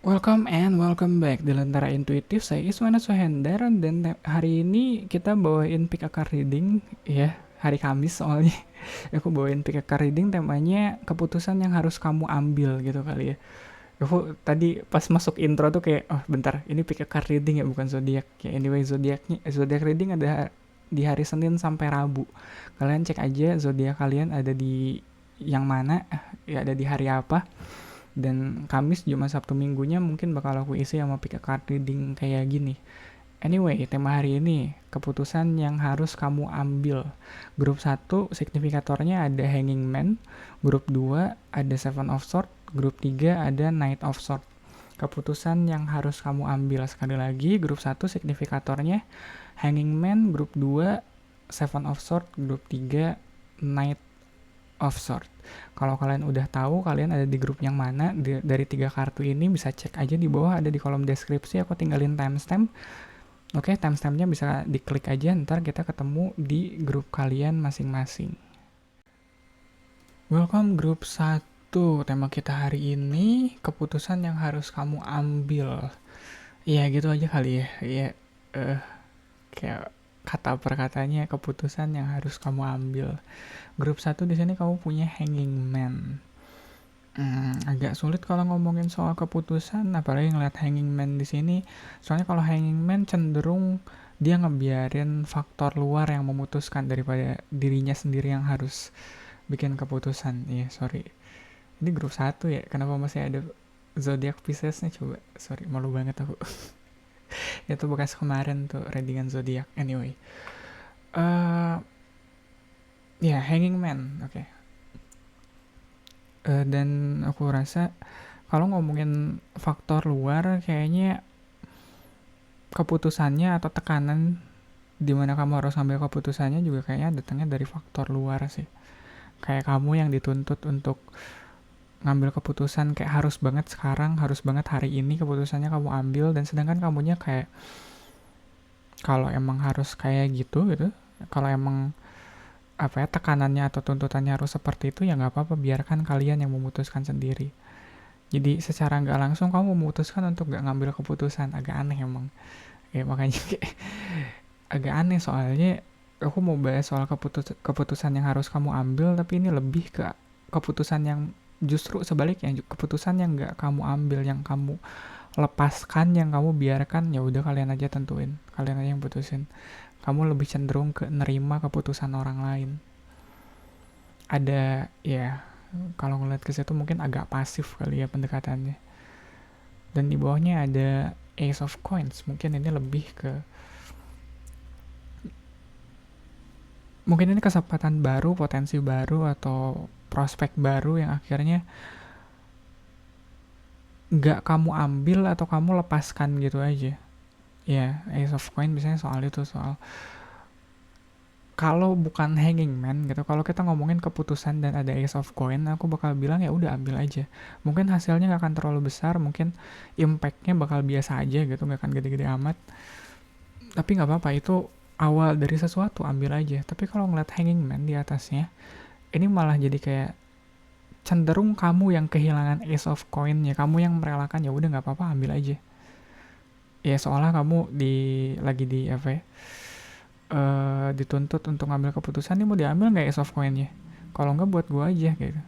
Welcome and welcome back di Lentera Intuitif. Saya Iswana Sohendar dan hari ini kita bawain pick a card reading ya, hari Kamis soalnya. Aku bawain pick a card reading temanya keputusan yang harus kamu ambil gitu kali ya. Aku tadi pas masuk intro tuh kayak oh bentar, ini pick a card reading ya bukan zodiak. Ya anyway zodiak reading ada di hari Senin sampai Rabu. Kalian cek aja zodiak kalian ada di yang mana, ya ada di hari apa, dan Kamis, Jumat, Sabtu, Minggunya mungkin bakal aku isi sama pick a card reading kayak gini. Anyway, tema hari ini, keputusan yang harus kamu ambil. Grup satu signifikatornya ada Hanging Man. Grup 2 ada Seven of Swords. Grup 3 ada Knight of Swords. Keputusan yang harus kamu ambil. Sekali lagi, grup satu signifikatornya Hanging Man. Grup 2 Seven of Swords. Grup 3 Knight of Swords. Kalau kalian udah tahu kalian ada di grup yang mana dari 3 kartu ini, bisa cek aja di bawah, ada di kolom deskripsi, aku tinggalin timestamp. Oke, timestampnya bisa diklik aja, ntar kita ketemu di grup kalian masing-masing. Welcome grup 1. Tema kita hari ini keputusan yang harus kamu ambil. Ya gitu aja kali ya. Ya kayak kata per katanya keputusan yang harus kamu ambil. Grup 1 di sini kamu punya Hanging Man. Agak sulit kalau ngomongin soal keputusan, apalagi ngeliat Hanging Man di sini. Soalnya kalau Hanging Man cenderung dia ngebiarin faktor luar yang memutuskan daripada dirinya sendiri yang harus bikin keputusan. Iya, sorry. Ini grup 1 ya, kenapa masih ada zodiak Pisces-nya coba? Sorry, malu banget aku. Itu bekas kemarin tuh readingan zodiak. Anyway. Ya, Hanging Man. Oke. Dan aku rasa kalau ngomongin faktor luar, kayaknya keputusannya atau tekanan di mana kamu harus ambil keputusannya juga kayaknya datangnya dari faktor luar sih. Kayak kamu yang dituntut untuk ngambil keputusan kayak harus banget sekarang, harus banget hari ini keputusannya kamu ambil, dan sedangkan kamunya kayak kalau emang harus kayak gitu, kalau emang tekanannya atau tuntutannya harus seperti itu, ya nggak apa-apa, biarkan kalian yang memutuskan sendiri. Jadi secara nggak langsung kamu memutuskan untuk nggak ngambil keputusan. Agak aneh emang ya, makanya kayak agak aneh. Soalnya aku mau bahas soal keputusan yang harus kamu ambil, tapi ini lebih ke keputusan yang justru sebaliknya, keputusan yang nggak kamu ambil, yang kamu lepaskan, yang kamu biarkan, ya udah kalian aja tentuin, kalian aja yang putusin. Kamu lebih cenderung ke nerima keputusan orang lain. Ada ya, kalau ngeliat ke situ mungkin agak pasif kali ya pendekatannya. Dan di bawahnya ada Ace of Coins. Mungkin ini lebih ke mungkin ini kesempatan baru, potensi baru, atau prospek baru yang akhirnya nggak kamu ambil atau kamu lepaskan gitu aja. Ya, Ace of Coins biasanya soal itu, soal kalau bukan Hanging Man gitu, kalau kita ngomongin keputusan dan ada Ace of Coin, aku bakal bilang ya udah ambil aja. Mungkin hasilnya nggak akan terlalu besar, mungkin impactnya bakal biasa aja gitu, nggak akan gede-gede amat. Tapi nggak apa-apa, itu awal dari sesuatu, ambil aja. Tapi kalau ngeliat Hanging Man di atasnya, ini malah jadi kayak cenderung kamu yang kehilangan Ace of Coin-nya, kamu yang merelakan, ya udah nggak apa-apa, ambil aja. Ya seolah kamu lagi di apa ya? Dituntut untuk ngambil keputusan, nih mau diambil nggak Ace of Coin-nya? Kalau nggak buat gue aja gitu.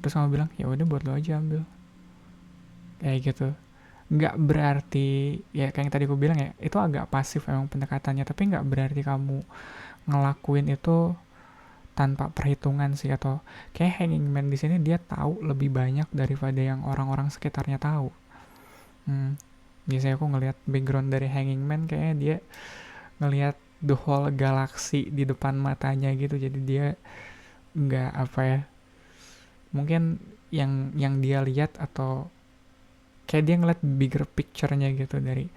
Terus kamu bilang ya udah buat lo aja ambil. Kayak gitu. Nggak berarti ya kayak yang tadi aku bilang ya, itu agak pasif emang pendekatannya, tapi nggak berarti kamu ngelakuin itu tanpa perhitungan sih, atau kayak Hanging Man di sini dia tahu lebih banyak daripada yang orang-orang sekitarnya tahu. Biasanya aku ngelihat background dari Hanging Man, kayaknya dia ngelihat the whole galaxy di depan matanya gitu, jadi dia nggak apa ya, mungkin yang dia lihat, atau kayak dia ngeliat bigger picture-nya gitu, dari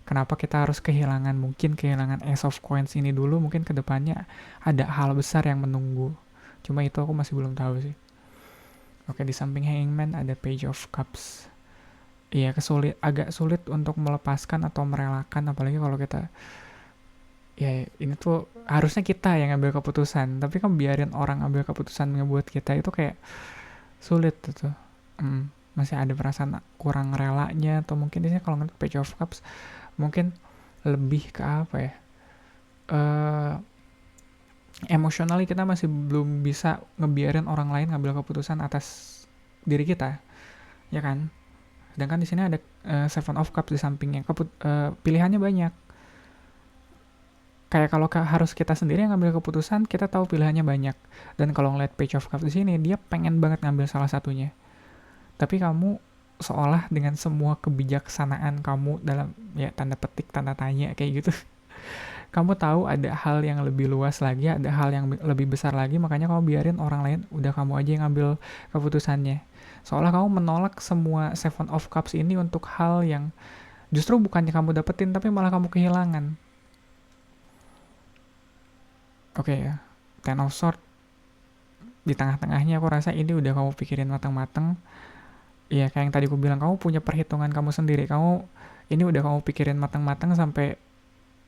kenapa kita harus mungkin kehilangan Ace of Coins ini dulu, mungkin kedepannya ada hal besar yang menunggu, cuma itu aku masih belum tahu sih. Oke, di samping Hangman ada Page of Cups. Iya, agak sulit untuk melepaskan atau merelakan, apalagi kalau kita ya ini tuh harusnya kita yang ngambil keputusan, tapi kan biarin orang ambil keputusan ngebuat kita, itu kayak sulit tuh. masih ada perasaan kurang relanya, atau mungkin di sini kalau ngeliat Page of Cups mungkin lebih ke apa ya, eh emotionally kita masih belum bisa ngebiarin orang lain ngambil keputusan atas diri kita, ya kan? Sedangkan di sini ada Seven of Cups di sampingnya, pilihannya banyak. Kayak kalau harus kita sendiri yang ngambil keputusan, kita tahu pilihannya banyak. Dan kalau ngeliat Page of Cups di sini, dia pengen banget ngambil salah satunya. Tapi kamu seolah dengan semua kebijaksanaan kamu dalam, ya tanda petik, tanda tanya kayak gitu, kamu tahu ada hal yang lebih luas lagi, ada hal yang lebih besar lagi, makanya kamu biarin orang lain, udah kamu aja yang ngambil keputusannya. Seolah kamu menolak semua Seven of Cups ini untuk hal yang justru bukannya kamu dapetin, tapi malah kamu kehilangan. Oke ya, Ten of Swords di tengah-tengahnya aku rasa ini udah kamu pikirin matang-matang. Ya kayak yang tadi aku bilang, kamu punya perhitungan kamu sendiri, ini udah kamu pikirin matang-matang sampai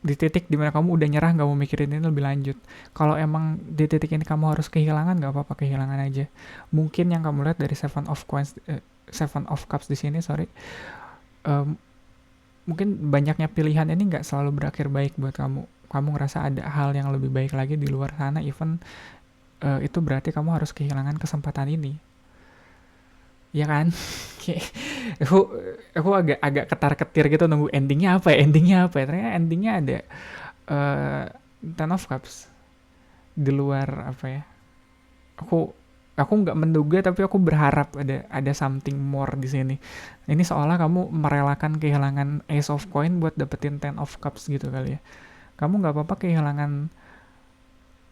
di titik dimana kamu udah nyerah, gak mau mikirin ini lebih lanjut. Kalau emang di titik ini kamu harus kehilangan, gak apa-apa, kehilangan aja. Mungkin yang kamu lihat dari Seven of Cups di sini, mungkin banyaknya pilihan ini gak selalu berakhir baik buat kamu. Kamu ngerasa ada hal yang lebih baik lagi di luar sana, even itu berarti kamu harus kehilangan kesempatan ini, ya kan? aku agak ketar-ketir gitu nunggu endingnya apa ya. Ternyata endingnya ada Ten of Cups di luar apa ya, aku nggak menduga, tapi aku berharap ada something more di sini. Ini seolah kamu merelakan kehilangan Ace of Coin buat dapetin Ten of Cups gitu kali ya. Kamu nggak apa-apa kehilangan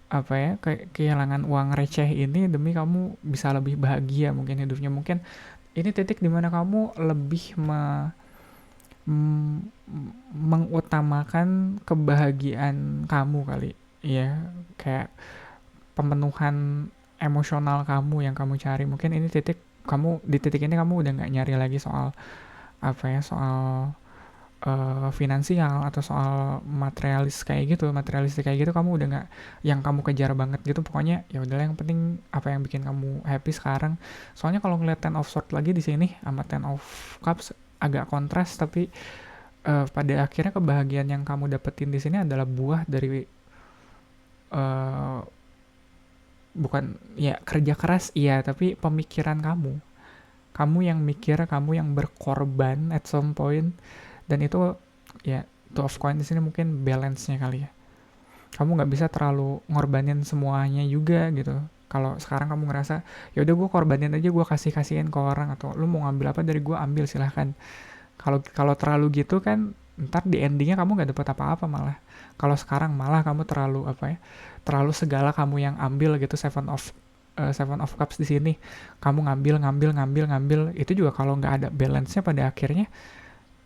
apa ya, kehilangan uang receh ini demi kamu bisa lebih bahagia mungkin hidupnya. Mungkin ini titik dimana kamu lebih mengutamakan kebahagiaan kamu kali ya, kayak pemenuhan emosional kamu yang kamu cari. Mungkin ini di titik ini kamu udah nggak nyari lagi soal apa ya, soal finansial atau soal materialistik kayak gitu. Kamu udah nggak yang kamu kejar banget gitu. Pokoknya ya udahlah, yang penting apa yang bikin kamu happy sekarang. Soalnya kalau ngeliat Ten of Swords lagi di sini sama Ten of Cups agak kontras, tapi pada akhirnya kebahagiaan yang kamu dapetin di sini adalah buah dari bukan ya kerja keras iya, tapi pemikiran kamu yang mikir, kamu yang berkorban at some point. Dan itu ya, Two of Coin di sini mungkin balance-nya kali ya. Kamu nggak bisa terlalu ngorbanin semuanya juga gitu. Kalau sekarang kamu ngerasa ya udah gue korbanin aja, gue kasihin ke orang, atau lu mau ngambil apa dari gue ambil, silahkan. Kalau terlalu gitu kan ntar di endingnya kamu nggak dapet apa-apa malah. Kalau sekarang malah kamu terlalu apa ya, terlalu segala kamu yang ambil gitu. Seven of Cups di sini kamu ngambil itu juga kalau nggak ada balance-nya pada akhirnya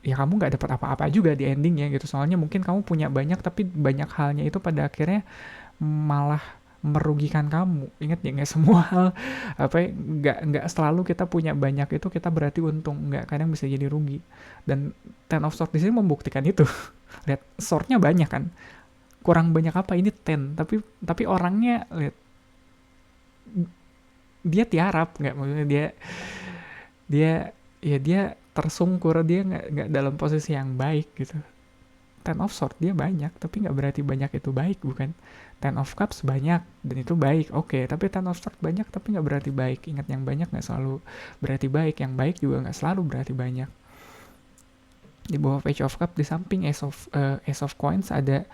ya kamu nggak dapat apa-apa juga di endingnya gitu. Soalnya mungkin kamu punya banyak, tapi banyak halnya itu pada akhirnya malah merugikan kamu. Ingat ya, nggak semua hal apa ya, nggak selalu kita punya banyak itu kita berarti untung, nggak, kadang bisa jadi rugi. Dan Ten of Swords di sini membuktikan itu. Lihat, swordnya banyak kan, kurang banyak apa ini 10, tapi orangnya lihat, dia tiarap, nggak, maksudnya dia tersungkur, dia nggak dalam posisi yang baik gitu. Ten of Swords dia banyak, tapi nggak berarti banyak itu baik, bukan. Ten of Cups banyak dan itu baik, oke. Tapi Ten of Swords banyak tapi nggak berarti baik. Ingat, yang banyak nggak selalu berarti baik, yang baik juga nggak selalu berarti banyak. Di bawah Page of Cups di samping Ace of Coins ada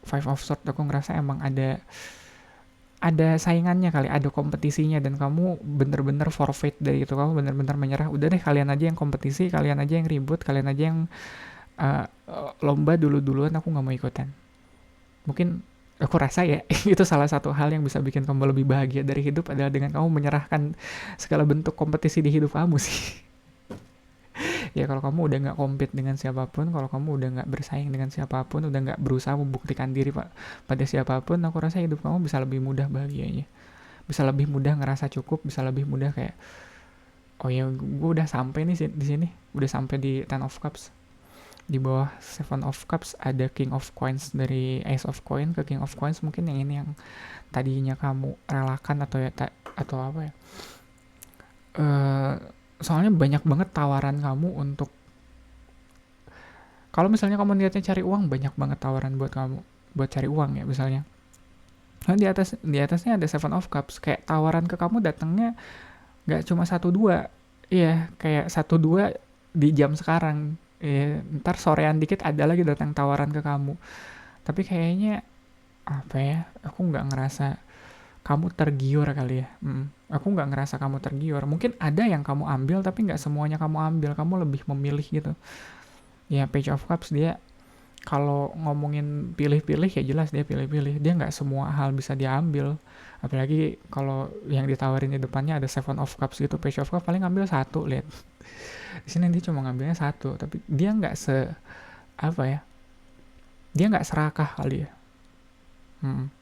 Five of Swords. Aku ngerasa emang ada saingannya kali, ada kompetisinya, dan kamu bener-bener forfeit dari itu. Kamu bener-bener menyerah, udah deh kalian aja yang kompetisi, kalian aja yang ribut, kalian aja yang lomba duluan, aku nggak mau ikutan. Mungkin aku rasa ya itu salah satu hal yang bisa bikin kamu lebih bahagia dari hidup adalah dengan kamu menyerahkan segala bentuk kompetisi di hidup kamu sih. Ya kalau kamu udah nggak compete dengan siapapun, kalau kamu udah nggak bersaing dengan siapapun, udah nggak berusaha membuktikan diri pada siapapun, aku rasa hidup kamu bisa lebih mudah bahagianya, bisa lebih mudah ngerasa cukup, bisa lebih mudah kayak, oh ya gue udah sampai nih di sini, udah sampai di Ten of Cups. Di bawah Seven of Cups ada King of Coins, dari Ace of Coin ke King of Coins. Mungkin yang ini yang tadinya kamu relakan atau apa ya, eh soalnya banyak banget tawaran kamu untuk, kalau misalnya kamu niatnya cari uang, banyak banget tawaran buat kamu buat cari uang ya misalnya. Nah, di atasnya ada Seven of Cups, kayak tawaran ke kamu datangnya nggak cuma satu dua, iya kayak satu dua di jam sekarang, ntar sorean dikit ada lagi datang tawaran ke kamu. Tapi kayaknya apa ya, aku nggak ngerasa kamu tergiur kali ya. Aku nggak ngerasa kamu tergiur. Mungkin ada yang kamu ambil tapi nggak semuanya kamu ambil. Kamu lebih memilih gitu. Ya Page of Cups dia kalau ngomongin pilih-pilih ya jelas dia pilih-pilih. Dia nggak semua hal bisa dia ambil. Apalagi kalau yang ditawarin di depannya ada Seven of Cups gitu. Page of Cups paling ngambil satu, lihat. Di sini dia cuma ngambilnya satu. Tapi dia nggak apa ya? Dia nggak serakah kali ya. Hmm.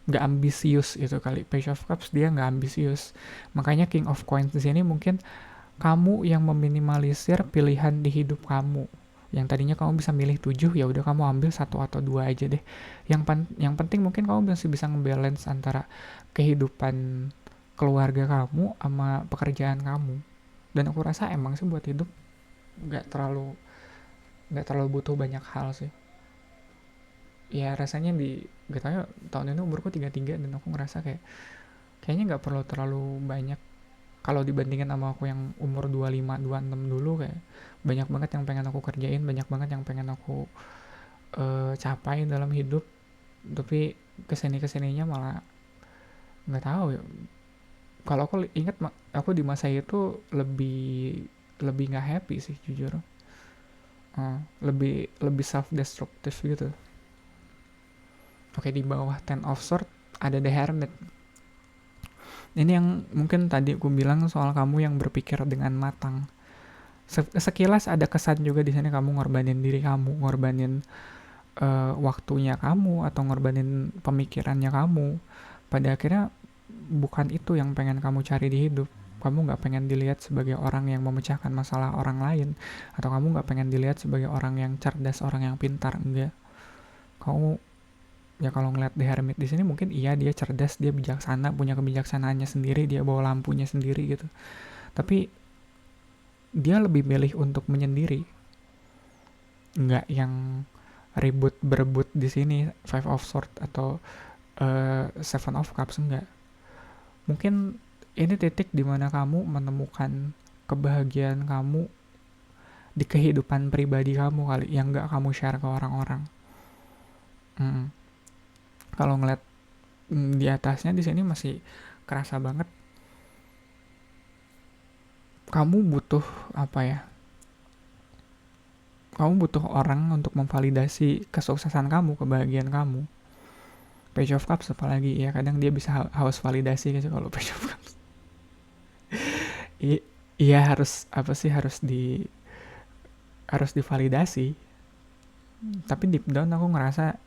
Nggak ambisius itu kali. Page of Cups dia nggak ambisius. Makanya King of Coins di sini mungkin kamu yang meminimalisir pilihan di hidup kamu. Yang tadinya kamu bisa milih 7, ya udah kamu ambil satu atau dua aja deh. Yang penting mungkin kamu masih bisa ngebalance antara kehidupan keluarga kamu sama pekerjaan kamu. Dan aku rasa emang sih buat hidup nggak terlalu nggak terlalu butuh banyak hal sih. Ya rasanya gak tahu ya, tahun ini umurku 33 dan aku ngerasa kayaknya nggak perlu terlalu banyak kalau dibandingin sama aku yang umur 25, 26 dulu. Kayak banyak banget yang pengen aku kerjain, banyak banget yang pengen aku capai dalam hidup, tapi kesininya malah nggak tahu ya. Kalau aku ingat aku di masa itu lebih lebih nggak happy sih jujur. Lebih lebih self destructive gitu. Oke, di bawah Ten of Swords ada The Hermit. Ini yang mungkin tadi aku bilang soal kamu yang berpikir dengan matang. Sekilas ada kesan juga di sini kamu ngorbanin diri kamu, ngorbanin waktunya kamu, atau ngorbanin pemikirannya kamu. Pada akhirnya bukan itu yang pengen kamu cari di hidup. Kamu nggak pengen dilihat sebagai orang yang memecahkan masalah orang lain, atau kamu nggak pengen dilihat sebagai orang yang cerdas, orang yang pintar. Enggak. Kamu ya kalau ngeliat The Hermit di sini mungkin iya dia cerdas, dia bijaksana, punya kebijaksanaannya sendiri, dia bawa lampunya sendiri gitu. Tapi dia lebih milih untuk menyendiri, nggak yang ribut berebut di sini Five of Swords atau Seven of Cups, enggak. Mungkin ini titik dimana kamu menemukan kebahagiaan kamu di kehidupan pribadi kamu kali, yang nggak kamu share ke orang-orang. Kalau ngeliat di atasnya di sini masih kerasa banget kamu butuh apa ya, kamu butuh orang untuk memvalidasi kesuksesan kamu, kebahagiaan kamu. Page of Cups apalagi ya, kadang dia bisa haus validasi gitu kalau Page of Cups. Iya harus apa sih, harus divalidasi. Tapi deep down aku ngerasa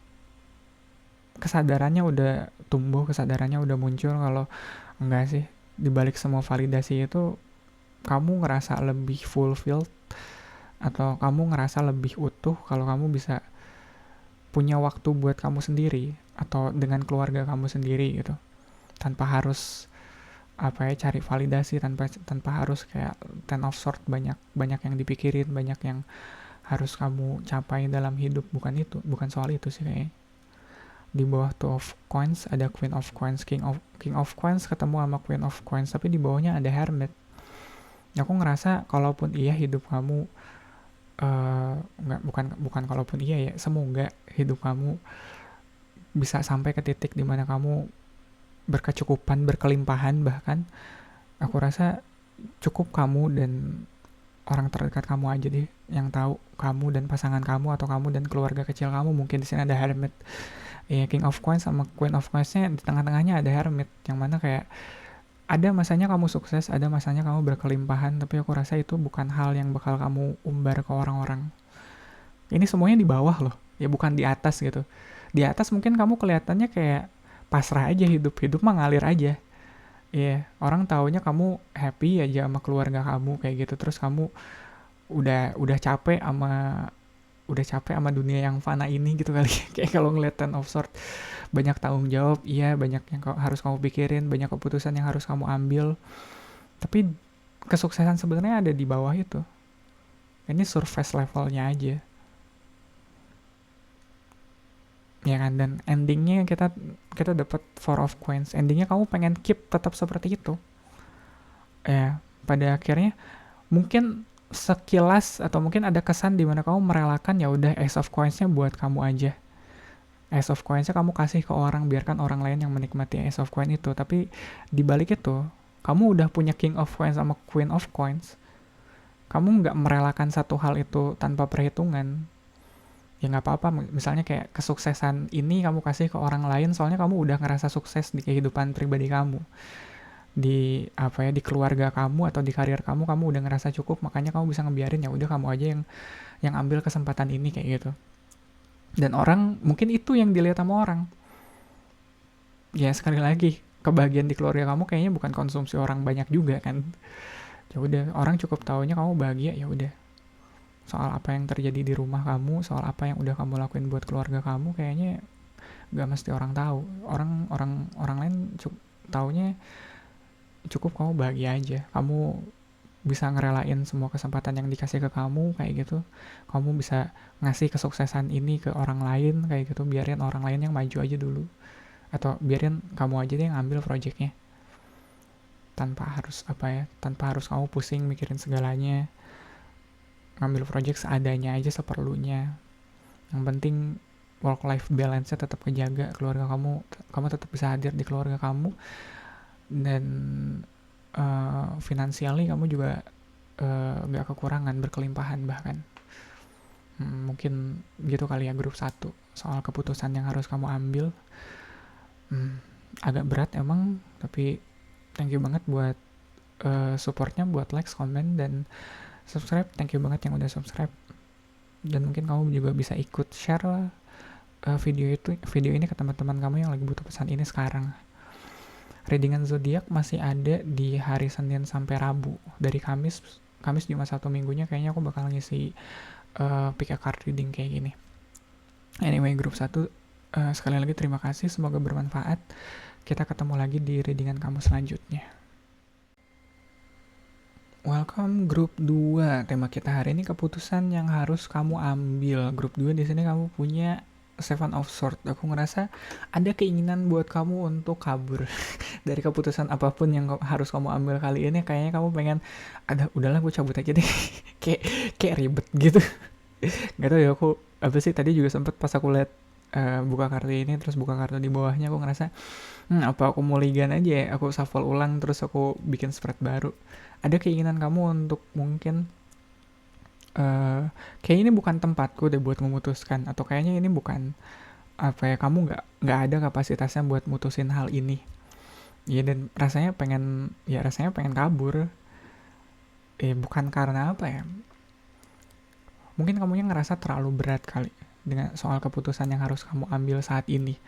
kesadarannya udah tumbuh, kesadarannya udah muncul kalau enggak sih, dibalik semua validasi itu kamu ngerasa lebih fulfilled, atau kamu ngerasa lebih utuh kalau kamu bisa punya waktu buat kamu sendiri atau dengan keluarga kamu sendiri gitu, tanpa harus apa ya, cari validasi, tanpa harus kayak Ten of Swords banyak yang dipikirin, banyak yang harus kamu capai dalam hidup. Bukan soal itu sih kayaknya. Di bawah Two of Coins ada Queen of Coins, King of Coins ketemu sama Queen of Coins, tapi di bawahnya ada Hermit. Aku ngerasa kalaupun iya hidup kamu bukan kalaupun iya ya, semoga hidup kamu bisa sampai ke titik dimana kamu berkecukupan, berkelimpahan bahkan. Aku rasa cukup kamu dan orang terdekat kamu aja deh yang tahu, kamu dan pasangan kamu atau kamu dan keluarga kecil kamu. Mungkin di sini ada Hermit. Ya, King of Coins sama Queen of Coins-nya di tengah-tengahnya ada Hermit, yang mana kayak ada masanya kamu sukses, ada masanya kamu berkelimpahan, tapi aku rasa itu bukan hal yang bakal kamu umbar ke orang-orang. Ini semuanya di bawah loh, ya bukan di atas gitu. Di atas mungkin kamu kelihatannya kayak pasrah aja, hidup mah ngalir aja. Orang taunya kamu happy aja sama keluarga kamu kayak gitu, terus kamu udah capek sama dunia yang fana ini gitu kali. Kayak kalau ngeliat Ten of Swords, banyak tanggung jawab, banyak yang harus kamu pikirin, banyak keputusan yang harus kamu ambil. Tapi kesuksesan sebenarnya ada di bawah itu. Ini surface levelnya aja, ya kan? Dan endingnya kita kita dapat four of coins. Endingnya kamu pengen keep tetap seperti itu. Ya, pada akhirnya mungkin sekilas atau mungkin ada kesan di mana kamu merelakan ya udah ace of coins-nya buat kamu aja. Ace of coins-nya kamu kasih ke orang, biarkan orang lain yang menikmati ace of coin itu. Tapi di balik itu, kamu udah punya king of coins sama queen of coins. Kamu nggak merelakan satu hal itu tanpa perhitungan. Ya nggak apa-apa, misalnya kayak kesuksesan ini kamu kasih ke orang lain soalnya kamu udah ngerasa sukses di kehidupan pribadi kamu, di apa ya, di keluarga kamu atau di karir kamu udah ngerasa cukup, makanya kamu bisa ngebiarin ya udah kamu aja yang ambil kesempatan ini kayak gitu. Dan orang mungkin itu yang dilihat sama orang. Ya sekali lagi, kebahagiaan di keluarga kamu kayaknya bukan konsumsi orang banyak juga kan. Ya udah, orang cukup taunya kamu bahagia, ya udah. Soal apa yang terjadi di rumah kamu, soal apa yang udah kamu lakuin buat keluarga kamu, kayaknya gak mesti orang tahu. Orang lain taunya cukup kamu bahagia aja, kamu bisa ngerelain semua kesempatan yang dikasih ke kamu kayak gitu, kamu bisa ngasih kesuksesan ini ke orang lain kayak gitu, biarin orang lain yang maju aja dulu, atau biarin kamu aja deh yang ambil projectnya, tanpa harus kamu pusing mikirin segalanya, ngambil project seadanya aja, seperlunya. Yang penting work life balance-nya tetap kejaga, keluarga kamu tetap bisa hadir di keluarga kamu, dan financially kamu juga gak kekurangan, berkelimpahan bahkan. Mungkin gitu kali ya grup 1 soal keputusan yang harus kamu ambil. Agak berat emang, tapi thank you banget buat supportnya, buat like, comment, dan subscribe. Thank you banget yang udah subscribe. Dan mungkin kamu juga bisa ikut share lah video ini ke teman-teman kamu yang lagi butuh pesan ini sekarang. Readingan zodiak masih ada di hari Senin sampai Rabu. Dari Kamis Jumat Sabtu Minggunya kayaknya aku bakal ngisi pick a card reading kayak gini. Anyway, grup 1 sekali lagi terima kasih, semoga bermanfaat. Kita ketemu lagi di readingan kamu selanjutnya. Welcome grup 2. Tema kita hari ini keputusan yang harus kamu ambil. Grup 2 di sini kamu punya Seven of Swords. Aku ngerasa ada keinginan buat kamu untuk kabur dari keputusan apapun yang harus kamu ambil kali ini. Kayaknya kamu pengen, udahlah gue cabut aja deh. kayak ribet gitu. Gak tau ya, aku apa sih tadi juga sempet pas aku lihat buka kartu ini, terus buka kartu di bawahnya, aku ngerasa apa aku mulligan aja ya, aku shuffle ulang terus aku bikin spread baru. Ada keinginan kamu untuk mungkin kayak ini bukan tempatku deh buat memutuskan, atau kayaknya ini bukan apa ya, kamu nggak ada kapasitasnya buat mutusin hal ini ya, dan rasanya pengen kabur. Bukan karena apa ya, mungkin kamunya ngerasa terlalu berat kali dengan soal keputusan yang harus kamu ambil saat ini.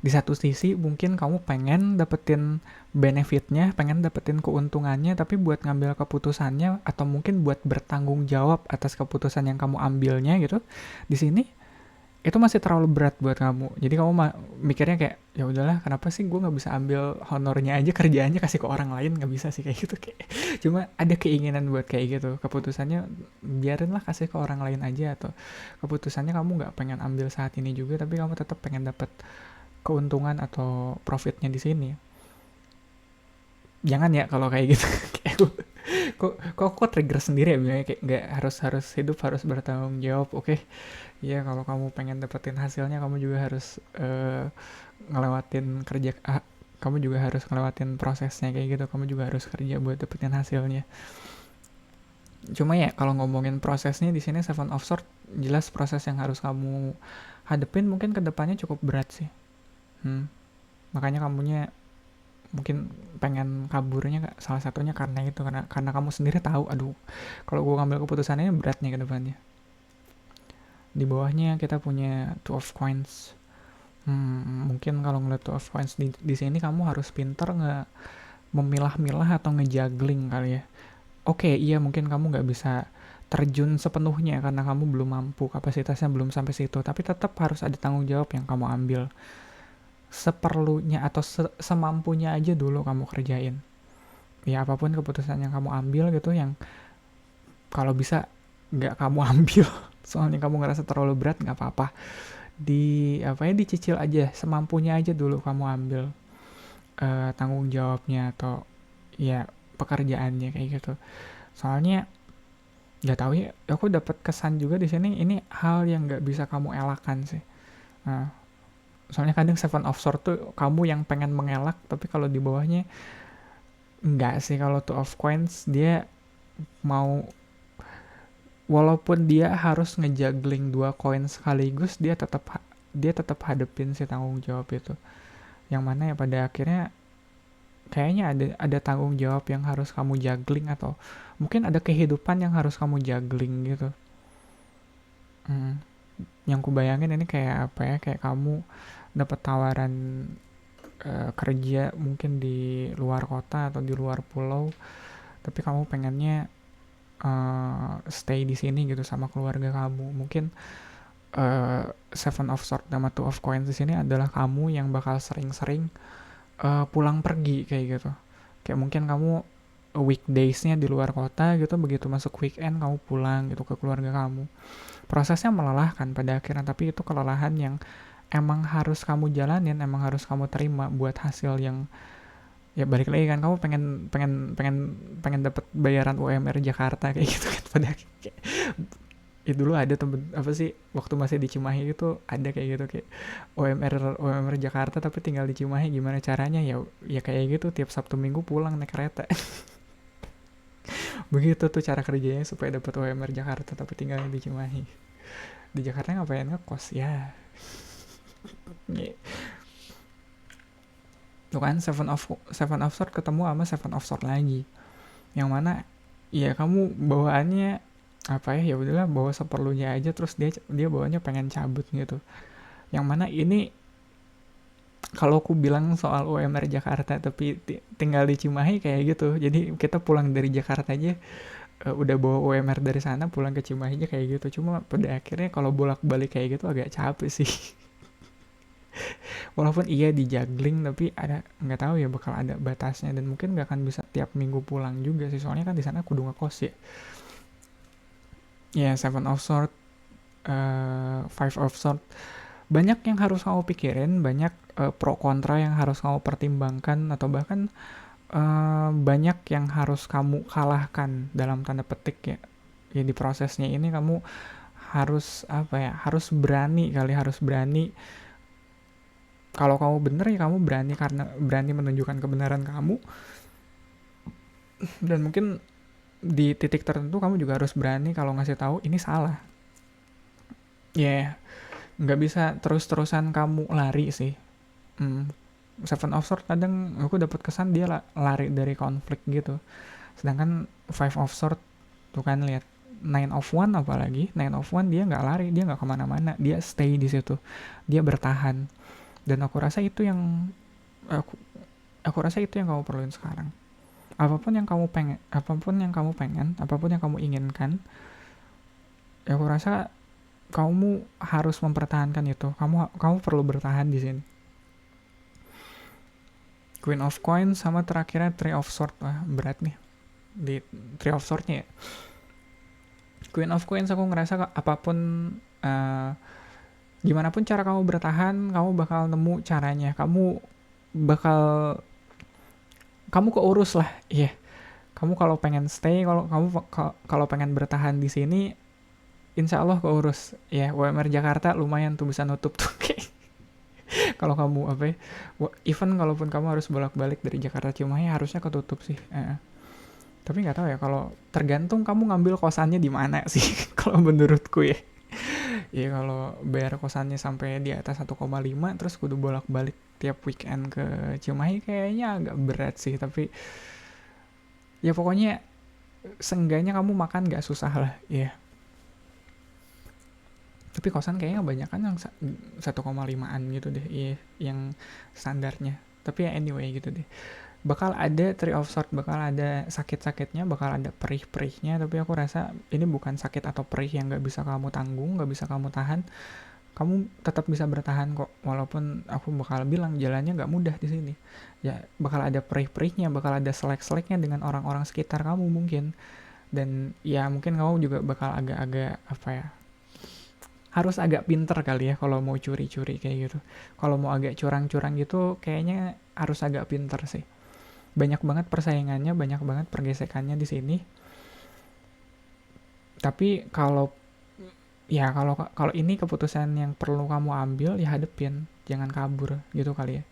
Di satu sisi mungkin kamu pengen dapetin benefitnya, pengen dapetin keuntungannya, tapi buat ngambil keputusannya atau mungkin buat bertanggung jawab atas keputusan yang kamu ambilnya gitu, di sini itu masih terlalu berat buat kamu. Jadi kamu mikirnya kayak, ya udahlah, kenapa sih gue nggak bisa ambil honornya aja, kerjaannya kasih ke orang lain, nggak bisa sih kayak gitu. Kayak cuma ada keinginan buat kayak gitu, keputusannya biarinlah kasih ke orang lain aja, atau keputusannya kamu nggak pengen ambil saat ini juga, tapi kamu tetap pengen dapet keuntungan atau profitnya di sini. Jangan ya kalau kayak gitu. kok trigger sendiri ya bilangnya, kayak nggak harus hidup harus bertanggung jawab. Oke. Ya kalau kamu pengen dapetin hasilnya, kamu juga harus ngelewatin kerja, kamu juga harus ngelewatin prosesnya kayak gitu, kamu juga harus kerja buat dapetin hasilnya. Cuma ya kalau ngomongin prosesnya di sini Seven of Swords jelas proses yang harus kamu hadepin mungkin kedepannya cukup berat sih. Makanya kamunya mungkin pengen kaburnya, salah satunya karena itu, karena kamu sendiri tahu, kalau gue ngambil keputusannya berat nih ke depannya. Di bawahnya kita punya Two of Coins. Mungkin kalau ngeliat Two of Coins di sini kamu harus pinter memilah-milah atau ngejuggling kali ya. Oke, iya mungkin kamu nggak bisa terjun sepenuhnya karena kamu belum mampu, kapasitasnya belum sampai situ, tapi tetap harus ada tanggung jawab yang kamu ambil. Seperlunya atau semampunya aja dulu kamu kerjain. ya apapun keputusan yang kamu ambil gitu, yang kalau bisa nggak kamu ambil soalnya kamu ngerasa terlalu berat, nggak apa-apa, dicicil aja semampunya aja dulu, kamu ambil tanggung jawabnya atau ya pekerjaannya kayak gitu. Soalnya nggak tahu ya, aku dapat kesan juga di sini, ini hal yang nggak bisa kamu elakkan sih. Nah, soalnya kadang Seven of Swords tuh kamu yang pengen mengelak, tapi kalau di bawahnya enggak sih. Kalau Two of Coins dia mau, walaupun dia harus ngejuggling dua koin sekaligus, dia tetap hadepin si tanggung jawab itu, yang mana ya pada akhirnya kayaknya ada tanggung jawab yang harus kamu juggling, atau mungkin ada kehidupan yang harus kamu juggling gitu. Yang ku bayangin ini kayak apa ya, kayak kamu dapat tawaran kerja mungkin di luar kota atau di luar pulau, tapi kamu pengennya stay di sini gitu sama keluarga kamu. Mungkin Seven of Swords sama Two of Coins di sini adalah kamu yang bakal sering-sering pulang pergi kayak gitu. Kayak mungkin kamu weekdays-nya di luar kota gitu, begitu masuk weekend kamu pulang gitu ke keluarga kamu. Prosesnya melelahkan pada akhirnya, tapi itu kelelahan yang emang harus kamu jalanin, emang harus kamu terima buat hasil yang, ya balik lagi kan, kamu pengen pengen pengen pengen dapat bayaran UMR Jakarta kayak gitu kan. Pada ya dulu ada temen apa sih, waktu masih di Cimahi itu ada kayak gitu, kayak UMR Jakarta tapi tinggal di Cimahi, gimana caranya ya, ya kayak gitu, tiap Sabtu Minggu pulang naik kereta. Begitu tuh cara kerjanya supaya dapat UMR Jakarta tapi tinggal di Cimahi. Di Jakarta ngapain ngekos ya. Tuh kan Seven of Swords ketemu sama Seven of Swords lagi, yang mana ya kamu bawaannya apa ya udahlah, bawa seperlunya aja, terus dia bawanya pengen cabut gitu. Yang mana ini kalau aku bilang soal UMR Jakarta tapi tinggal di Cimahi kayak gitu. Jadi kita pulang dari Jakarta aja udah bawa UMR dari sana, pulang ke Cimahi aja kayak gitu. Cuma pada akhirnya kalau bolak-balik kayak gitu agak capek sih. Walaupun iya di juggling, tapi ada, nggak tahu ya, bakal ada batasnya, dan mungkin nggak akan bisa tiap minggu pulang juga sih, soalnya kan di sana kudu ngekos ya. Ya Seven of Swords, Five of Swords, banyak yang harus kamu pikirin, banyak pro kontra yang harus kamu pertimbangkan, atau bahkan banyak yang harus kamu kalahkan dalam tanda petik ya. Ya di prosesnya ini kamu harus apa ya, harus berani kali, harus berani. Kalau kamu bener ya kamu berani, karena berani menunjukkan kebenaran kamu, dan mungkin di titik tertentu kamu juga harus berani kalau ngasih tahu ini salah. Ya, nggak bisa terus-terusan kamu lari sih. Seven of Swords kadang aku dapat kesan dia lari dari konflik gitu. Sedangkan Five of Swords tuh kan lihat, Nine of One apalagi, Nine of One dia nggak lari, dia nggak kemana-mana, dia stay di situ, dia bertahan. Dan aku rasa itu yang aku rasa itu yang kamu perluin sekarang. Apapun yang kamu pengen, apapun yang kamu inginkan, ya aku rasa kamu harus mempertahankan itu. Kamu perlu bertahan di sini. Queen of Coins sama terakhirnya Three of Swords. Wah, berat nih di Three of Swords-nya ya. Queen of Coins aku ngerasa apapun gimana pun cara kamu bertahan, kamu bakal nemu caranya. Kamu keurus lah, iya. Yeah. Kamu kalau pengen stay, kalau pengen bertahan di sini, insya Allah keurus. Ya, yeah, UMR Jakarta lumayan tuh bisa nutup tuh. Kalau kamu apa ya, even kalaupun kamu harus bolak-balik dari Jakarta Cimahi harusnya ketutup sih. Tapi nggak tahu ya, kalau tergantung kamu ngambil kosannya di mana sih. Kalau menurutku ya. Ya kalau bayar kosannya sampai di atas 1,5 terus kudu bolak-balik tiap weekend ke Cimahi kayaknya agak berat sih. Tapi ya pokoknya seenggaknya kamu makan gak susah lah ya. Tapi kosan kayaknya kebanyakan yang 1,5an gitu deh, iya, yang standarnya. Tapi ya anyway gitu deh. Bakal ada Three of Swords, bakal ada sakit-sakitnya, bakal ada perih-perihnya, tapi aku rasa ini bukan sakit atau perih yang gak bisa kamu tanggung, gak bisa kamu tahan. kamu tetap bisa bertahan kok, walaupun aku bakal bilang jalannya nggak mudah di sini. Ya bakal ada perih-perihnya, bakal ada selek-seleknya dengan orang-orang sekitar kamu mungkin. Dan ya mungkin kamu juga bakal agak-agak apa ya, harus agak pinter kali ya kalau mau curi-curi kayak gitu. Kalau mau agak curang-curang gitu kayaknya harus agak pinter sih. Banyak banget persaingannya, banyak banget pergesekannya di sini. Tapi kalau kalau ini keputusan yang perlu kamu ambil, ya hadepin, jangan kabur gitu kali ya.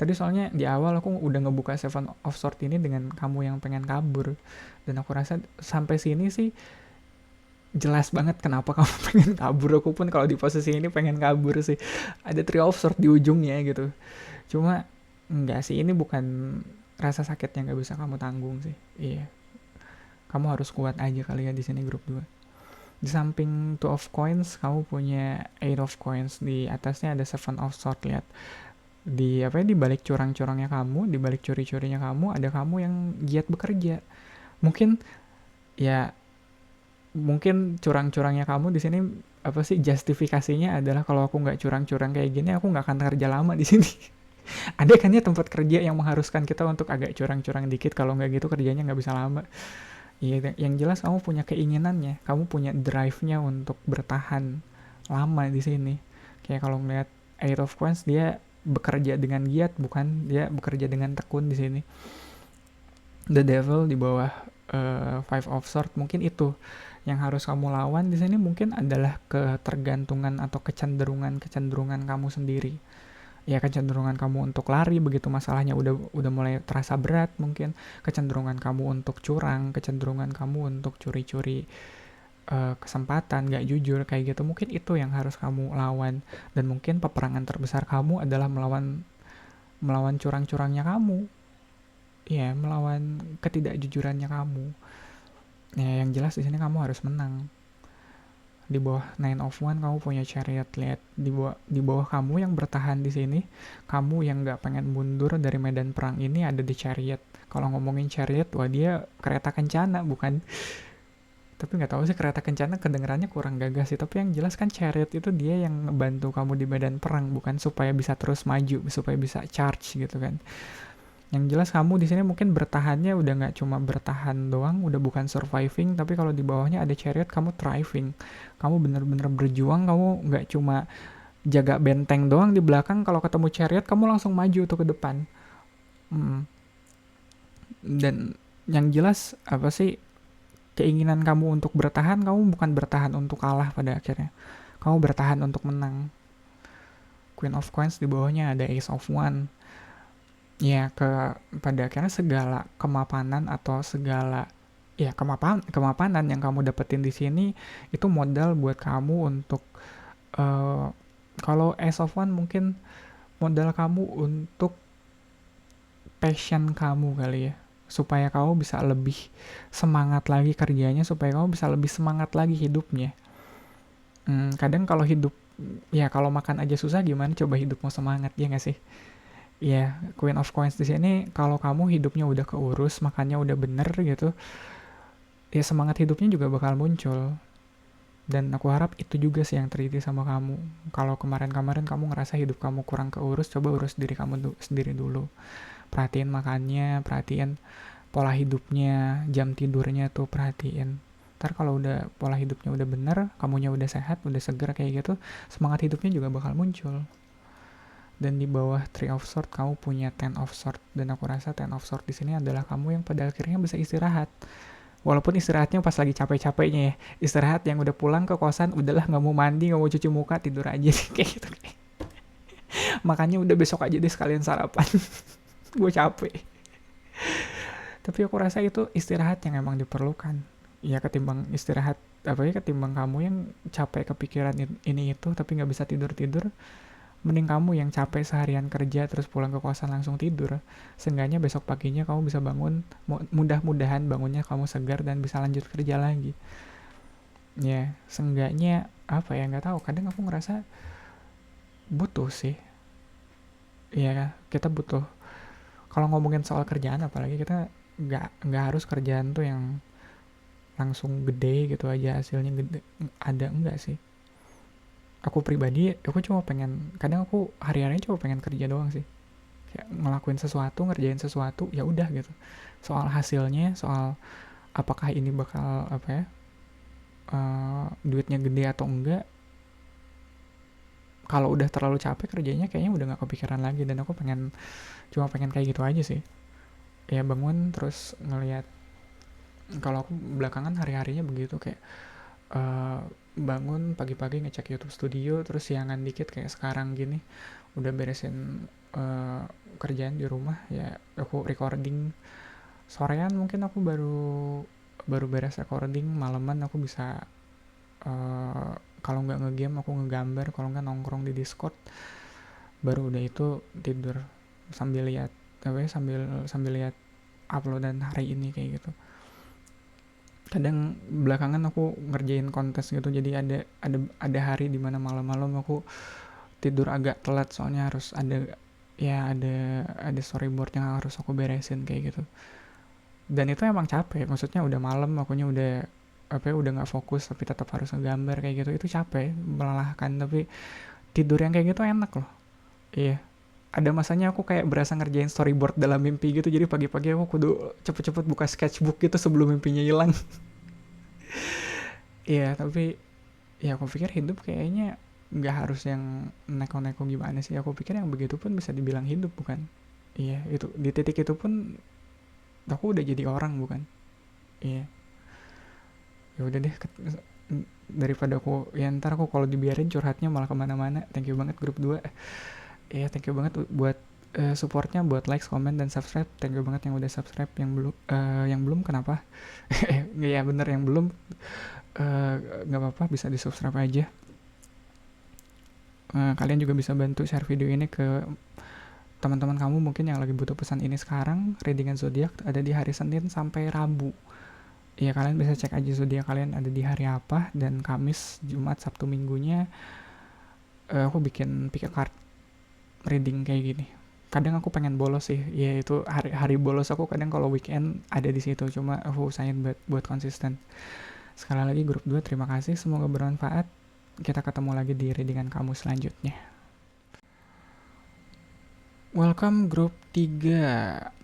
Tadi soalnya di awal aku udah ngebuka Seven of Swords ini dengan kamu yang pengen kabur, dan aku rasa sampai sini sih jelas banget kenapa kamu pengen kabur. Aku pun kalau di posisi ini pengen kabur sih. Ada Three of Swords di ujungnya gitu. Cuma enggak sih, ini bukan rasa sakit yang gak bisa kamu tanggung sih. Iya, kamu harus kuat aja kali ya di sini grup 2. Di samping Two of Coins, kamu punya Eight of Coins. Di atasnya ada Seven of Swords, lihat. Di apa ya, di balik curang-curangnya kamu, di balik curi-curinya kamu, ada kamu yang giat bekerja. Mungkin ya mungkin curang-curangnya kamu di sini apa sih, justifikasinya adalah kalau aku nggak curang-curang kayak gini aku nggak akan kerja lama di sini. Ada kan ya tempat kerja yang mengharuskan kita untuk agak curang-curang dikit, kalau nggak gitu kerjanya nggak bisa lama. Iya, yang jelas kamu punya keinginannya, kamu punya drive-nya untuk bertahan lama di sini. Kayak kalau ngeliat Eight of Coins, dia bekerja dengan giat, bukan dia bekerja dengan tekun di sini. The Devil di bawah Five of Swords, mungkin itu yang harus kamu lawan di sini. Mungkin adalah ketergantungan atau kecenderungan kamu sendiri. Ya, kecenderungan kamu untuk lari begitu masalahnya udah mulai terasa berat, mungkin kecenderungan kamu untuk curang, kecenderungan kamu untuk curi-curi kesempatan, gak jujur kayak gitu. Mungkin itu yang harus kamu lawan, dan mungkin peperangan terbesar kamu adalah melawan curang-curangnya kamu. Ya, melawan ketidakjujurannya kamu. Ya, yang jelas di sini kamu harus menang. Di bawah Nine of One kamu punya Chariot, lihat. Di bawah kamu yang bertahan di sini, kamu yang nggak pengen mundur dari medan perang ini, ada di Chariot. Kalau ngomongin Chariot, wah dia kereta kencana bukan. Tapi nggak tahu sih, kereta kencana kedengerannya kurang gagah sih. Tapi yang jelas kan Chariot itu dia yang ngebantu kamu di medan perang, bukan supaya bisa terus maju, supaya bisa charge gitu kan. Yang jelas kamu di sini mungkin bertahannya udah nggak cuma bertahan doang, udah bukan surviving, tapi kalau di bawahnya ada Chariot, kamu thriving. Kamu bener-bener berjuang, kamu nggak cuma jaga benteng doang di belakang, kalau ketemu Chariot kamu langsung maju tuh ke depan. Dan yang jelas apa sih, keinginan kamu untuk bertahan, kamu bukan bertahan untuk kalah pada akhirnya. Kamu bertahan untuk menang. Queen of Coins di bawahnya ada Ace of One. Ya, pada akhirnya segala kemapanan atau segala ya kemapanan yang kamu dapetin di sini itu modal buat kamu untuk kalau Ace of One mungkin modal kamu untuk passion kamu kali ya, supaya kamu bisa lebih semangat lagi kerjanya, supaya kamu bisa lebih semangat lagi hidupnya. Kadang kalau hidup, ya kalau makan aja susah, gimana coba hidup mau semangat, ya nggak sih? Ya, Queen of Coins di sini, kalau kamu hidupnya udah keurus, makannya udah bener gitu, ya semangat hidupnya juga bakal muncul. Dan aku harap itu juga sih yang terjadi sama kamu. Kalau kemarin-kemarin kamu ngerasa hidup kamu kurang keurus, coba urus diri kamu sendiri dulu. Perhatiin makannya, perhatiin pola hidupnya, jam tidurnya tuh perhatiin. Ntar kalau udah pola hidupnya udah bener, kamunya udah sehat, udah seger kayak gitu, semangat hidupnya juga bakal muncul. Dan di bawah Three of Swords kamu punya Ten of Swords, dan aku rasa Ten of Swords di sini adalah kamu yang pada akhirnya bisa istirahat. Walaupun istirahatnya pas lagi capek-capeknya ya, istirahat yang udah pulang ke kosan, udahlah nggak mau mandi, nggak mau cuci muka, tidur aja sih kayak gitu. Makanya udah besok aja deh sekalian sarapan. Gue capek. Tapi aku rasa itu istirahat yang emang diperlukan. Ya ketimbang istirahat apa ya, ketimbang kamu yang capek kepikiran ini itu tapi nggak bisa tidur, mending kamu yang capek seharian kerja terus pulang ke kosan langsung tidur. Seenggaknya besok paginya kamu bisa bangun, mudah-mudahan bangunnya kamu segar dan bisa lanjut kerja lagi. Ya, seenggaknya apa ya, nggak tahu. Kadang aku ngerasa butuh sih. Ya, kita butuh. Kalau ngomongin soal kerjaan, apalagi kita nggak harus kerjaan tuh yang langsung gede gitu aja hasilnya gede. Ada enggak sih? aku pribadi aku cuma pengen, kadang aku hari-harinya cuma pengen kerja doang sih, kayak ngelakuin sesuatu, ngerjain sesuatu, ya udah gitu. Soal hasilnya, soal apakah ini bakal apa ya, duitnya gede atau enggak, kalau udah terlalu capek kerjanya kayaknya udah nggak kepikiran lagi. Dan aku cuma pengen kayak gitu aja sih, ya bangun terus ngelihat. Kalau aku belakangan hari-harinya begitu, kayak eh, bangun pagi-pagi ngecek YouTube Studio, terus siangan dikit kayak sekarang gini udah beresin eh, kerjaan di rumah, ya aku recording. Sorean mungkin aku baru baru beres recording, malaman aku bisa kalau nggak ngegame aku ngegambar, kalau nggak nongkrong di Discord, baru udah itu tidur sambil lihat apa ya, sambil sambil lihat uploadan hari ini kayak gitu. Kadang belakangan aku ngerjain kontes gitu, jadi ada hari dimana malam-malam aku tidur agak telat, soalnya harus ada, ya ada storyboard yang harus aku beresin kayak gitu. Dan itu emang capek, maksudnya udah malam, akunya udah apa ya, udah nggak fokus tapi tetap harus ngegambar kayak gitu, itu capek, melelahkan. Tapi tidur yang kayak gitu enak loh. Iya, ada masanya aku kayak berasa ngerjain storyboard dalam mimpi gitu, jadi pagi-pagi aku kudu cepet-cepet buka sketchbook gitu sebelum mimpinya hilang. Iya, tapi ya aku pikir hidup kayaknya nggak harus yang neko-neko gimana sih. Aku pikir yang begitu pun bisa dibilang hidup, bukan? Iya, itu di titik itu pun aku udah jadi orang, bukan? Iya, ya udah deh, daripada aku, ya ntar aku kalau dibiarin curhatnya malah kemana-mana. Thank you banget grup 2. Iya, thank you banget buat supportnya, buat like, comment, dan subscribe. Thank you banget yang udah subscribe, yang belum kenapa? Ya bener, yang belum eh, nggak apa-apa, bisa di subscribe aja. Kalian juga bisa bantu share video ini ke teman-teman kamu mungkin yang lagi butuh pesan ini sekarang. Readingan zodiak ada di hari Senin sampai Rabu. Ya kalian bisa cek aja zodiak kalian ada di hari apa, dan Kamis, Jumat, Sabtu, Minggunya aku bikin pick a card reading kayak gini. Kadang aku pengen bolos sih, ya itu hari-hari bolos aku kadang kalau weekend ada di situ, cuma aku usahain buat konsisten. Sekali lagi grup 2 terima kasih, semoga bermanfaat. Kita ketemu lagi di readingan kamu selanjutnya. Welcome grup 3.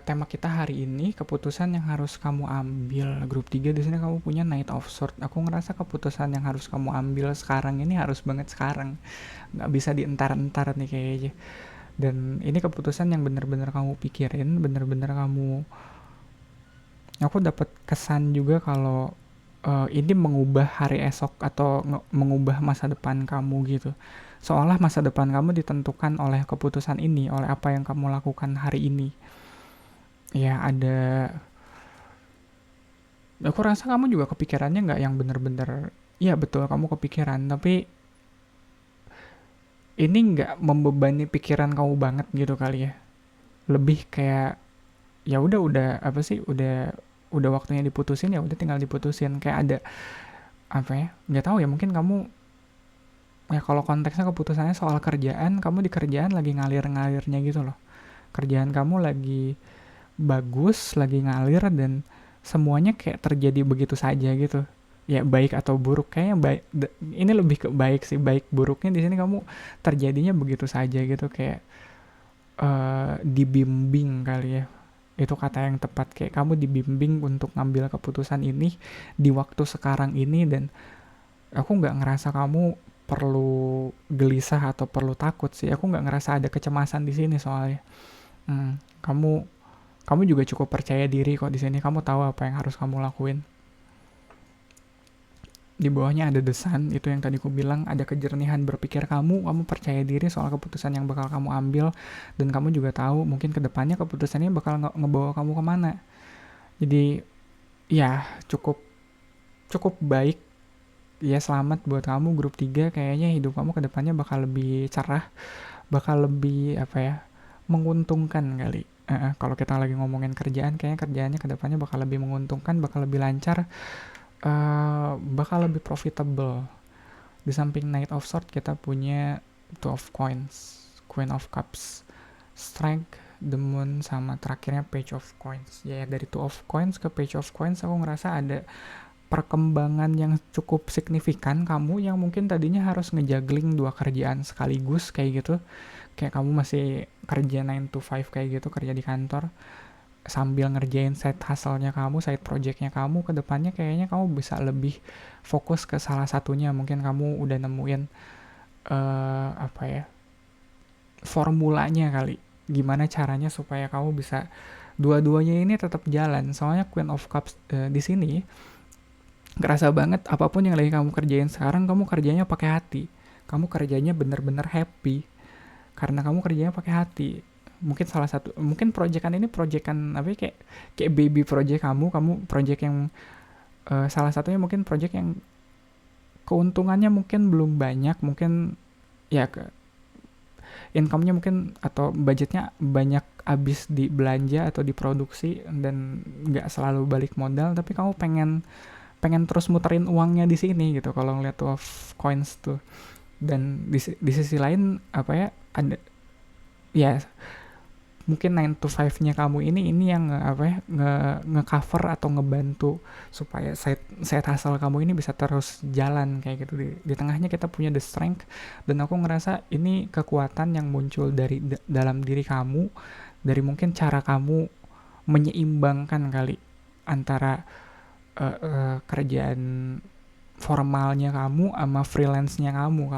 Tema kita hari ini keputusan yang harus kamu ambil. Grup 3 di sini kamu punya Knight of Swords. Aku ngerasa keputusan yang harus kamu ambil sekarang ini harus banget sekarang. Nggak bisa dientar-entar nih kayaknya. Dan ini keputusan yang bener-bener kamu pikirin, bener-bener kamu. Aku dapat kesan juga kalau ini mengubah hari esok atau mengubah masa depan kamu gitu. Seolah masa depan kamu ditentukan oleh keputusan ini, oleh apa yang kamu lakukan hari ini. Ya ada, aku rasa kamu juga kepikirannya nggak yang bener-bener, iya betul kamu kepikiran, tapi ini nggak membebani pikiran kamu banget gitu kali ya. Lebih kayak ya udah apa sih, udah waktunya diputusin, ya udah tinggal diputusin. Kayak ada apa ya, nggak tahu ya, mungkin kamu, ya kalau konteksnya keputusannya soal kerjaan, kamu di kerjaan lagi ngalir-ngalirnya gitu loh. Kerjaan kamu lagi bagus, lagi ngalir, dan semuanya kayak terjadi begitu saja gitu. Ya baik atau buruk, kayaknya baik. Ini lebih ke baik sih, baik buruknya di sini kamu terjadinya begitu saja gitu, kayak dibimbing kali ya. Itu kata yang tepat, kayak kamu dibimbing untuk ngambil keputusan ini di waktu sekarang ini. Dan aku nggak ngerasa kamu perlu gelisah atau perlu takut sih. Aku nggak ngerasa ada kecemasan di sini soalnya. Kamu kamu juga cukup percaya diri kok di sini. Kamu tahu apa yang harus kamu lakuin. Di bawahnya ada the sun, itu yang tadi aku bilang, ada kejernihan berpikir kamu percaya diri soal keputusan yang bakal kamu ambil, dan kamu juga tahu mungkin kedepannya keputusannya bakal ngebawa kamu kemana. Jadi ya cukup cukup baik. Ya selamat buat kamu grup 3, kayaknya hidup kamu kedepannya bakal lebih cerah, bakal lebih apa ya, menguntungkan kali. Kalau kita lagi ngomongin kerjaan, kayaknya kerjaannya kedepannya bakal lebih menguntungkan, bakal lebih lancar, bakal lebih profitable. Di samping Knight of Swords kita punya Two of Coins, Queen of Cups, Strength, The Moon, sama terakhirnya Page of Coins. Ya dari Two of Coins ke Page of Coins aku ngerasa ada perkembangan yang cukup signifikan kamu yang mungkin tadinya harus ngejuggling 2 kerjaan sekaligus kayak gitu. Kayak kamu masih kerja 9 to 5 kayak gitu, kerja di kantor sambil ngerjain side hustle-nya kamu, side project-nya kamu, ke depannya kayaknya kamu bisa lebih fokus ke salah satunya. Mungkin kamu udah nemuin apa ya, formulanya kali. Gimana caranya supaya kamu bisa dua-duanya ini tetap jalan. Soalnya Queen of Cups di sini ngerasa banget apapun yang lagi kamu kerjain sekarang, kamu kerjanya pakai hati. Kamu kerjanya bener-bener happy karena kamu kerjanya pakai hati. Mungkin salah satu, mungkin proyekan ini proyekan apa ya, kayak baby project kamu project yang salah satunya mungkin project yang keuntungannya mungkin belum banyak, mungkin ya income-nya mungkin atau budgetnya banyak habis di belanja atau di produksi dan nggak selalu balik modal, tapi kamu pengen terus muterin uangnya di sini gitu kalau ngeliat tuh of coins tuh. Dan di sisi lain apa ya, ada ya mungkin 9 to 5-nya kamu ini yang apa ya, nge-cover atau ngebantu supaya side hustle kamu ini bisa terus jalan kayak gitu. Di tengahnya kita punya the strength, dan aku ngerasa ini kekuatan yang muncul dari dalam diri kamu, dari mungkin cara kamu menyeimbangkan kali antara kerjaan formalnya kamu sama freelance-nya kamu,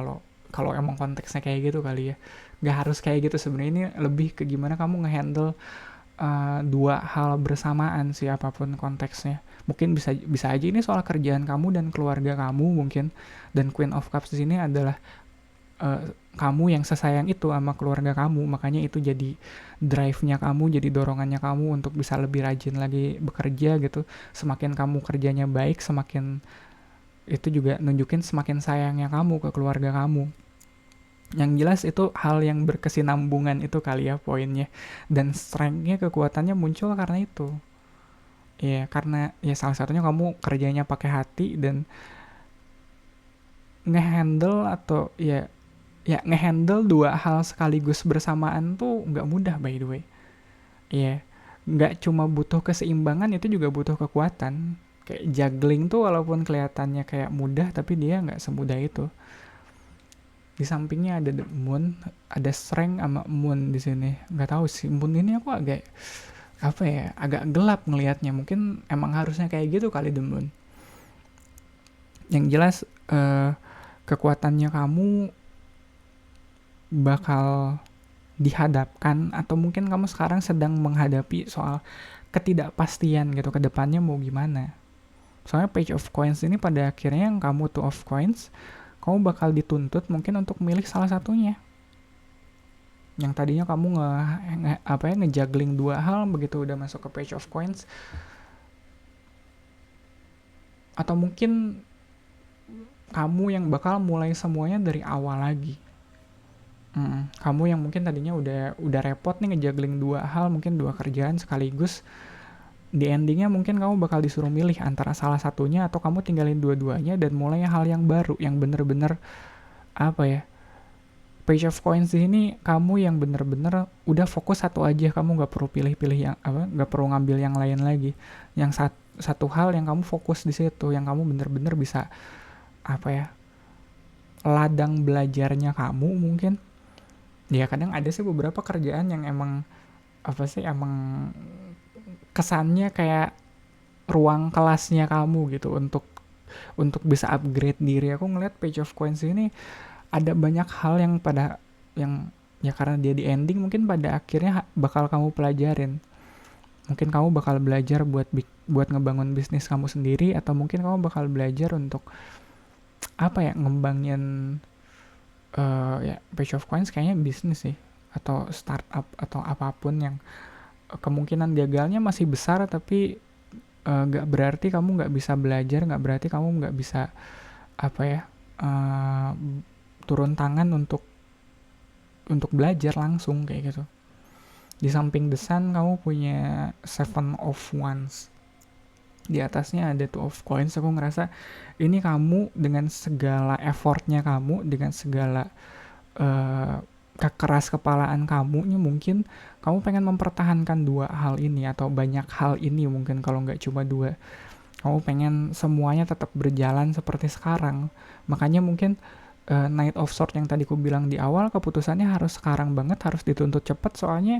kalau emang konteksnya kayak gitu kali ya. Nggak harus kayak gitu sebenarnya, ini lebih ke gimana kamu ngehandle dua hal bersamaan sih, apapun konteksnya. Mungkin bisa aja ini soal kerjaan kamu dan keluarga kamu mungkin, dan Queen of Cups di sini adalah kamu yang sesayang itu sama keluarga kamu, makanya itu jadi drive-nya kamu, jadi dorongannya kamu untuk bisa lebih rajin lagi bekerja gitu. Semakin kamu kerjanya baik, semakin itu juga nunjukin semakin sayangnya kamu ke keluarga kamu. Yang jelas itu hal yang berkesinambungan itu kali ya poinnya. Dan strength-nya, kekuatannya muncul karena itu. Ya, karena ya salah satunya kamu kerjanya pakai hati dan ngehandle atau ya ngehandle dua hal sekaligus bersamaan tuh nggak mudah by the way. Ya, nggak cuma butuh keseimbangan, itu juga butuh kekuatan. Kayak juggling tuh walaupun kelihatannya kayak mudah, tapi dia nggak semudah itu. Di sampingnya ada the moon, ada strength sama moon di sini. Nggak tahu sih, moon ini aku agak apa ya, agak gelap ngelihatnya. Mungkin emang harusnya kayak gitu kali the moon. Yang jelas kekuatannya kamu bakal dihadapkan, atau mungkin kamu sekarang sedang menghadapi soal ketidakpastian gitu, ke depannya mau gimana. Soalnya page of coins ini pada akhirnya yang kamu two of coins, kamu bakal dituntut mungkin untuk milih salah satunya. Yang tadinya kamu ngejuggling dua hal, begitu udah masuk ke page of coins, atau mungkin kamu yang bakal mulai semuanya dari awal lagi. Kamu yang mungkin tadinya udah repot nih ngejuggling dua hal, mungkin dua kerjaan sekaligus, di endingnya mungkin kamu bakal disuruh milih antara salah satunya, atau kamu tinggalin dua-duanya dan mulai hal yang baru, yang bener-bener apa ya, page of coins di sini kamu yang bener-bener udah fokus satu aja, kamu nggak perlu pilih-pilih yang apa, nggak perlu ngambil yang lain lagi. Yang satu hal yang kamu fokus di situ, yang kamu bener-bener bisa apa ya, ladang belajarnya kamu mungkin. Ya kadang ada sih beberapa kerjaan yang emang apa sih, emang kesannya kayak ruang kelasnya kamu gitu untuk bisa upgrade diri. Aku ngeliat page of coins ini ada banyak hal yang ya karena dia di ending, mungkin pada akhirnya bakal kamu pelajarin. Mungkin kamu bakal belajar buat ngebangun bisnis kamu sendiri, atau mungkin kamu bakal belajar untuk apa ya, ngembangin ya page of coins kayaknya bisnis sih, atau startup atau apapun yang kemungkinan gagalnya masih besar, tapi gak berarti kamu gak bisa belajar, gak berarti kamu gak bisa apa ya, turun tangan untuk belajar langsung kayak gitu. Di samping the sun kamu punya 7 of wands, di atasnya ada 2 of coins. Aku ngerasa ini kamu dengan segala effortnya kamu, dengan segala kekeras kepalaan kamunya, mungkin kamu pengen mempertahankan dua hal ini atau banyak hal ini mungkin, kalau nggak cuma dua. Kamu pengen semuanya tetap berjalan seperti sekarang. Makanya mungkin Knight of Swords yang tadi ku bilang di awal, keputusannya harus sekarang banget, harus dituntut cepat, soalnya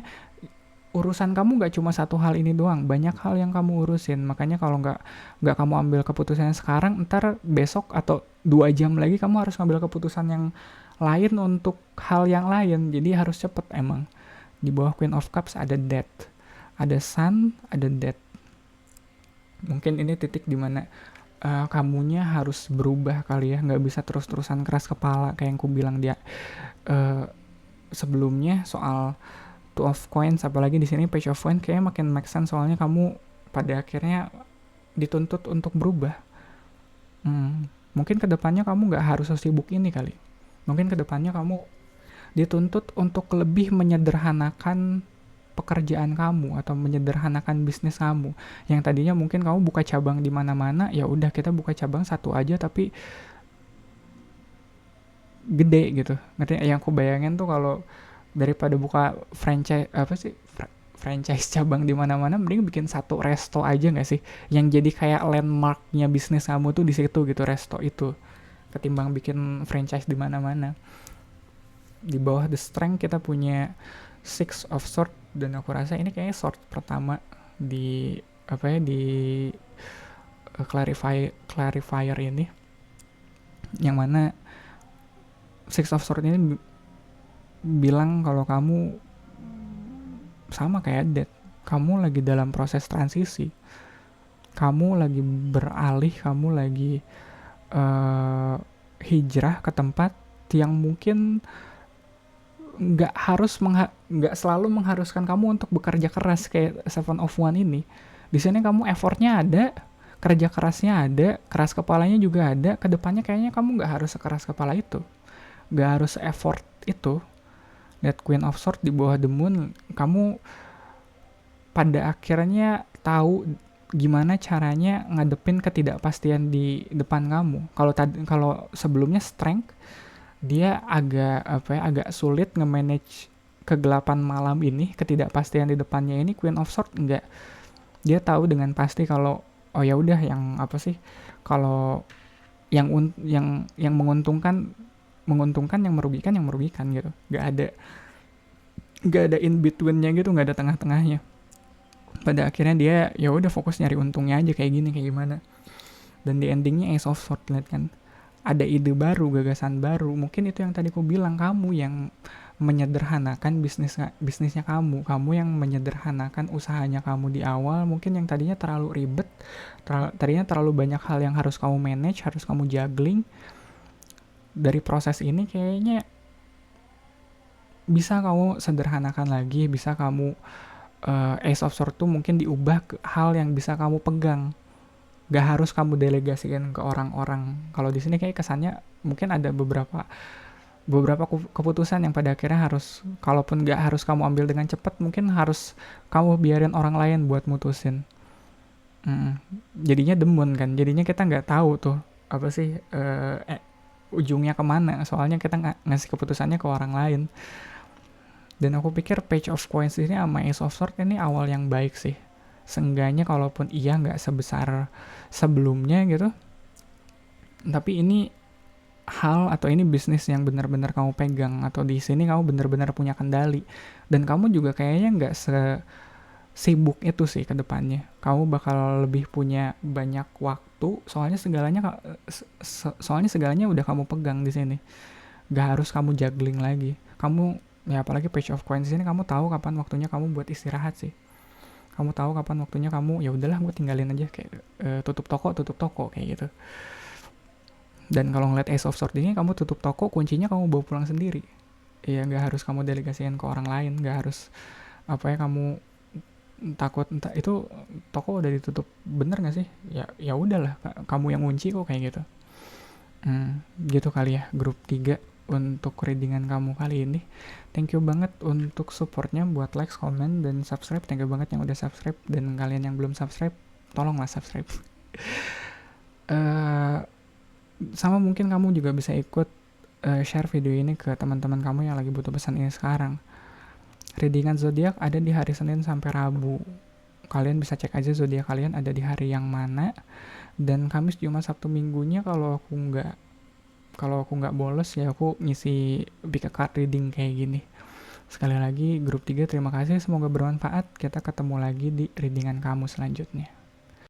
urusan kamu nggak cuma satu hal ini doang, banyak hal yang kamu urusin. Makanya kalau nggak kamu ambil keputusannya sekarang, ntar besok atau 2 jam lagi kamu harus ngambil keputusan yang lain untuk hal yang lain. Jadi harus cepet emang. Di bawah Queen of Cups ada Death, ada Sun, ada Death. Mungkin ini titik dimana kamunya harus berubah kali ya, nggak bisa terus-terusan keras kepala kayak yang ku bilang dia sebelumnya soal Two of Coins, apalagi di sini Page of Coins kayaknya makin make sense, soalnya kamu pada akhirnya dituntut untuk berubah. Mungkin kedepannya kamu nggak harus sesibuk ini kali. Mungkin kedepannya kamu dituntut untuk lebih menyederhanakan pekerjaan kamu atau menyederhanakan bisnis kamu. Yang tadinya mungkin kamu buka cabang di mana-mana, ya udah kita buka cabang satu aja tapi gede gitu. Ngerti? Yang aku bayangin tuh kalau daripada buka franchise cabang di mana-mana, mending bikin satu resto aja nggak sih, yang jadi kayak landmarknya bisnis kamu tuh di situ gitu, resto itu, ketimbang bikin franchise di mana-mana. Di bawah The Strength kita punya Six of Swords, dan aku rasa ini kayaknya sword pertama di clarifier ini, yang mana Six of Swords ini bilang kalau kamu sama kayak Death, kamu lagi dalam proses transisi, kamu lagi beralih, kamu lagi hijrah ke tempat yang mungkin nggak selalu mengharuskan kamu untuk bekerja keras kayak Seven of One ini. Di sini kamu effortnya ada, kerja kerasnya ada, keras kepalanya juga ada. Kedepannya kayaknya kamu nggak harus sekeras kepala itu, nggak harus effort itu. Lihat Queen of Swords di bawah The Moon, kamu pada akhirnya tahu gimana caranya ngadepin ketidakpastian di depan kamu. Kalau sebelumnya Strength, dia agak sulit nge-manage kegelapan malam ini, ketidakpastian di depannya ini. Queen of Swords enggak. Dia tahu dengan pasti kalau oh ya udah, yang kalau yang menguntungkan, yang merugikan gitu. Gak ada in betweennya gitu, gak ada tengah-tengahnya. Pada akhirnya dia ya udah fokus nyari untungnya aja, kayak gini kayak gimana. Dan di endingnya Ace of Swords, lihat kan, ada ide baru, gagasan baru. Mungkin itu yang tadi aku bilang, kamu yang menyederhanakan bisnisnya kamu yang menyederhanakan usahanya kamu di awal. Mungkin yang tadinya terlalu ribet, tadinya terlalu banyak hal yang harus kamu manage, harus kamu juggling. Dari proses ini kayaknya bisa kamu sederhanakan lagi, bisa kamu Ace of Swords tuh mungkin diubah ke hal yang bisa kamu pegang, gak harus kamu delegasikan ke orang-orang. Kalau di sini kayak kesannya mungkin ada beberapa keputusan yang pada akhirnya harus, kalaupun gak harus kamu ambil dengan cepat, mungkin harus kamu biarin orang lain buat mutusin. Jadinya demun kan, jadinya kita nggak tahu tuh apa sih ujungnya kemana, soalnya kita ngasih keputusannya ke orang lain. Dan aku pikir Page of Coins ini sama Ace of Swords ini awal yang baik sih. Seenggaknya kalaupun iya nggak sebesar sebelumnya gitu, tapi ini hal atau ini bisnis yang benar-benar kamu pegang, atau di sini kamu benar-benar punya kendali, dan kamu juga kayaknya nggak sibuk itu sih ke depannya. Kamu bakal lebih punya banyak waktu, soalnya segalanya udah kamu pegang di sini. Gak harus kamu juggling lagi. Kamu ya, apalagi Page of Coins ini, kamu tahu kapan waktunya kamu buat istirahat sih. Kamu tahu kapan waktunya kamu ya udahlah gue tinggalin aja, kayak tutup toko kayak gitu. Dan kalau ngeliat Ace of Swords ini, kamu tutup toko, kuncinya kamu bawa pulang sendiri. Ya nggak harus kamu delegasikan ke orang lain, nggak harus kamu takut entah itu toko udah ditutup bener nggak sih, ya udahlah kamu yang kunci kok, kayak gitu. Gitu kali ya grup 3 untuk readingan kamu kali ini. Thank you banget untuk supportnya, buat like, comment, dan subscribe. Thank you banget yang udah subscribe, dan kalian yang belum subscribe, tolonglah subscribe. Sama mungkin kamu juga bisa ikut share video ini ke teman-teman kamu yang lagi butuh pesan ini sekarang. Readingan zodiak ada di hari Senin sampai Rabu. kalian bisa cek aja zodiak kalian ada di hari yang mana. Dan Kamis, Jumat, Sabtu, Minggunya kalau aku nggak bolos ya aku ngisi pick a card reading kayak gini. Sekali lagi grup 3 terima kasih, semoga bermanfaat. Kita ketemu lagi di readingan kamu selanjutnya.